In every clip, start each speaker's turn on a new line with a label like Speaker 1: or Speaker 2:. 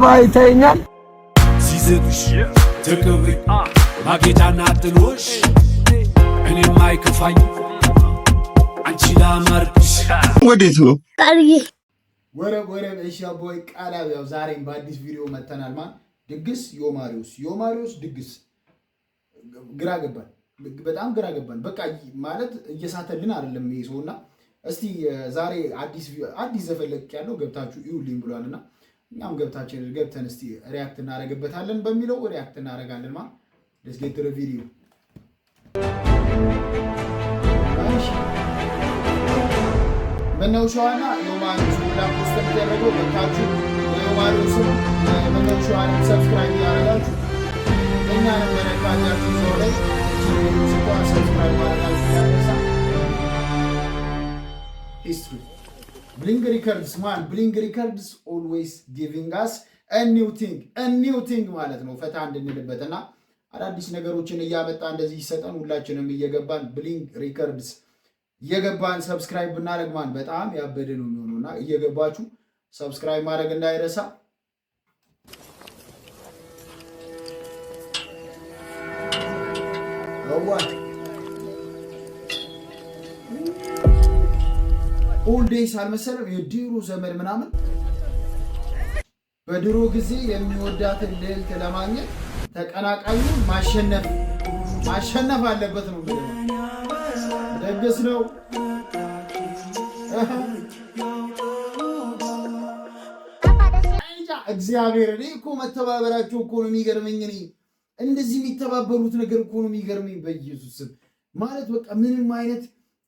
Speaker 1: ባይተኛል
Speaker 2: ሲዘብሽ ተቀበይ ማጌጫና ጥሎሽ እኔም አይከፋኝ አንቺ ላማርክሽ
Speaker 1: ወዴት ነው
Speaker 3: ቃልዬ
Speaker 4: ወረብ እሺ አቦይ ቃላብ ያው ዛሬም በአዲስ ቪዲዮ መተናል። ማን ድግስ ዮማሪዮስ ድግስ ግራ ገባን፣ በጣም ግራ ገባን። በቃ ማለት እየሳተልን አይደለም ይሄ ሰውና እስቲ ዛሬ አዲስ ዘፈለቅ ያለው ገብታችሁ ይውልኝ ብሏልና እኛም ገብተን እስቲ ሪአክት እናደርግበታለን በሚለው ሪአክት እናደርጋለን። ማ let's get to the video መነውሻዋና ዮማሪዮስ ሁላ ፖስት ተደረገው። ገብታችሁ ዮማሪዮስ መነውሻዋን ሰብስክራይብ ያደርጋችሁ እኛ ነበር ካላችሁ ሰው ላይ ሰብስክራይብ ማድረጋችሁ ያነሳ history Bling Records man, Bling Records always giving us a new thing ማለት ነው። ፈታ እንድንልበትና አዳዲስ ነገሮችን እያመጣ እንደዚህ ይሰጠን ሁላችንም እየገባን Bling Records እየገባን ሰብስክራይብ ብናደርግ ማን በጣም ያበደ ነው የሚሆነውና እየገባችሁ ሰብስክራይብ ማድረግ እንዳይረሳ። ኦል ዴይስ አልመሰለም የድሮ ዘመን ምናምን በድሮ ጊዜ የሚወዳትን ልዕልት ለማግኘት ተቀናቃኙ ማሸነፍ አለበት ነው ደግስ ነው። እግዚአብሔር እኮ መተባበራቸው እኮ ነው የሚገርመኝ። እኔ እንደዚህ የሚተባበሩት ነገር እኮ ነው የሚገርመኝ። በኢየሱስ ማለት በቃ ምንም አይነት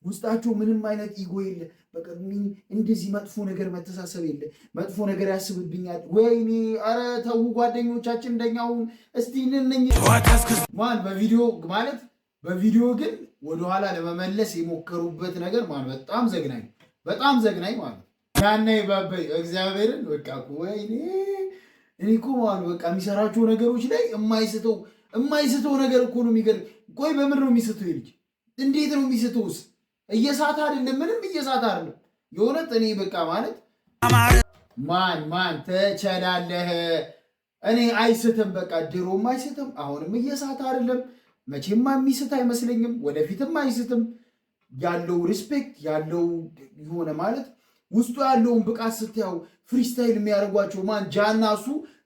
Speaker 4: ውስጣቸው ምንም አይነት ኢጎ የለ። በቃ እንደዚህ መጥፎ ነገር መተሳሰብ የለ። መጥፎ ነገር ያስብብኛል ወይኔ አረ ተው ጓደኞቻችን እንደኛው እስቲ እንነኝ ማን በቪዲዮ ግን ወደኋላ ለመመለስ የሞከሩበት ነገር ማን በጣም ዘግናኝ ማለት ያኔ ባበይ እግዚአብሔርን በቃ ወይኔ እኔ እኮ ማን በቃ የሚሰራቸው ነገሮች ላይ የማይስተው ነገር እኮ ነው የሚገርም። ቆይ በምን ነው የሚስተው ይልጅ? እንዴት ነው የሚስተውስ? እየሳተ አይደለም፣ ምንም እየሳተ አይደለም። የሆነት እኔ በቃ ማለት ማን ተቸላለህ። እኔ አይስትም፣ በቃ ድሮም አይስትም፣ አሁንም እየሳተ አይደለም። መቼም የሚስት አይመስለኝም፣ ወደፊትም አይስትም። ያለው ሪስፔክት ያለው የሆነ ማለት ውስጡ ያለውን ብቃት ስታየው ፍሪስታይል የሚያደርጓቸው ጃናሱ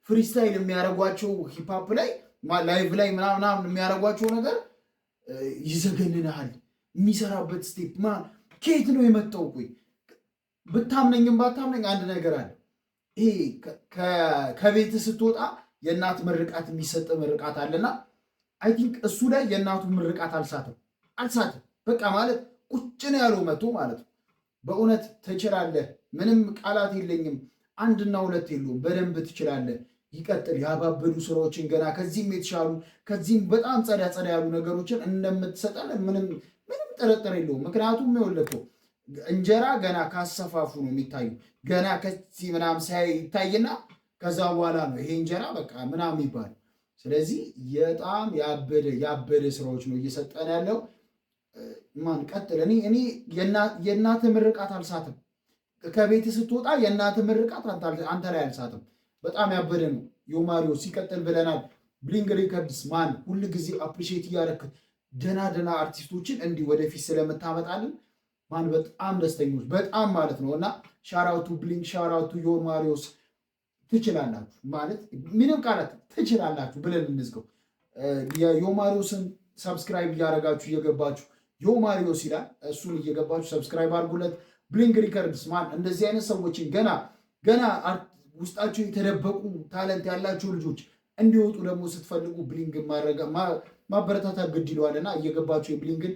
Speaker 4: ፍሪስታይል የሚያደርጓቸው ሂፕሆፕ ላይ ላይቭ ላይ ምናምን የሚያደርጓቸው ነገር ይዘገንናል። የሚሰራበት ስቴፕ ከየት ነው የመጣው? ቆይ ብታምነኝም ባታምነኝ አንድ ነገር አለ። ይሄ ከቤት ስትወጣ የእናት ምርቃት የሚሰጥ ምርቃት አለና አይ ቲንክ እሱ ላይ የእናቱ ምርቃት አልሳተም። በቃ ማለት ቁጭ ነው ያለው መቶ ማለት ነው። በእውነት ትችላለህ፣ ምንም ቃላት የለኝም፣ አንድና ሁለት የለውም። በደንብ ትችላለህ። ይቀጥል። ያባበሉ ስራዎችን ገና ከዚህም የተሻሉ ከዚህም በጣም ጸዳ ያሉ ነገሮችን እንደምትሰጠን ምንም ጥርጥር የለውም። ምክንያቱም ይወለከው እንጀራ ገና ካሰፋፉ ነው የሚታዩ። ገና ከዚህ ምናምን ሳይታይና ከዛ በኋላ ነው ይሄ እንጀራ በቃ ምናምን ይባል። ስለዚህ በጣም ያበደ ስራዎች ነው እየሰጠን ያለው። ማን ቀጥል። እኔ የእናት ምርቃት አልሳትም። ከቤት ስትወጣ የእናት ምርቃት አንተ ላይ አልሳትም። በጣም ያበደ ነው ዮማሪዮስ። ሲቀጥል ብለናል ብሊንግ ሪከርድስ ማን ሁሉ ጊዜ አፕሪሺየት እያደረክ ደና አርቲስቶችን እንዲህ ወደፊት ስለምታመጣልን ማን በጣም ደስተኞች በጣም ማለት ነው። እና ሻራውቱ ብሊንግ ሻራውቱ ዮማሪዮስ ትችላላችሁ ማለት ምንም ቃላት ትችላላችሁ ብለን እንዝገው። የዮማሪዮስን ሰብስክራይብ እያደረጋችሁ እየገባችሁ ዮማሪዮስ ይላል እሱን እየገባችሁ ሰብስክራይብ አድርጉለት። ብሊንግ ሪከርድስ ማን እንደዚህ አይነት ሰዎችን ገና ውስጣቸው የተደበቁ ታለንት ያላቸው ልጆች እንዲወጡ ደግሞ ስትፈልጉ ብሊንግ ማበረታታት ግድ ይለዋልና እየገባችሁ የብሊንግን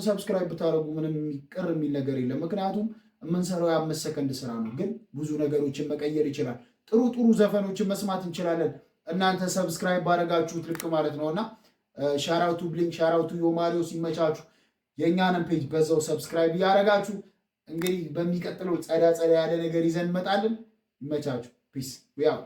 Speaker 4: ሰብስክራይብ ብታደርጉ ምንም ቅር የሚል ነገር የለም። ምክንያቱም የምንሰራው የ5 ሰከንድ ስራ ነው፣ ግን ብዙ ነገሮችን መቀየር ይችላል። ጥሩ ዘፈኖችን መስማት እንችላለን። እናንተ ሰብስክራይብ ባደረጋችሁት ልክ ማለት ነውና ሻራውቱ ብሊንግ ሻራውቱ ዮማሪዮስ ይመቻችሁ። የእኛንም ፔጅ በዛው ሰብስክራይብ እያደረጋችሁ እንግዲህ በሚቀጥለው ጸዳ ያለ ነገር ይዘን እንመጣለን። ይመቻችሁ። ፒስ ያው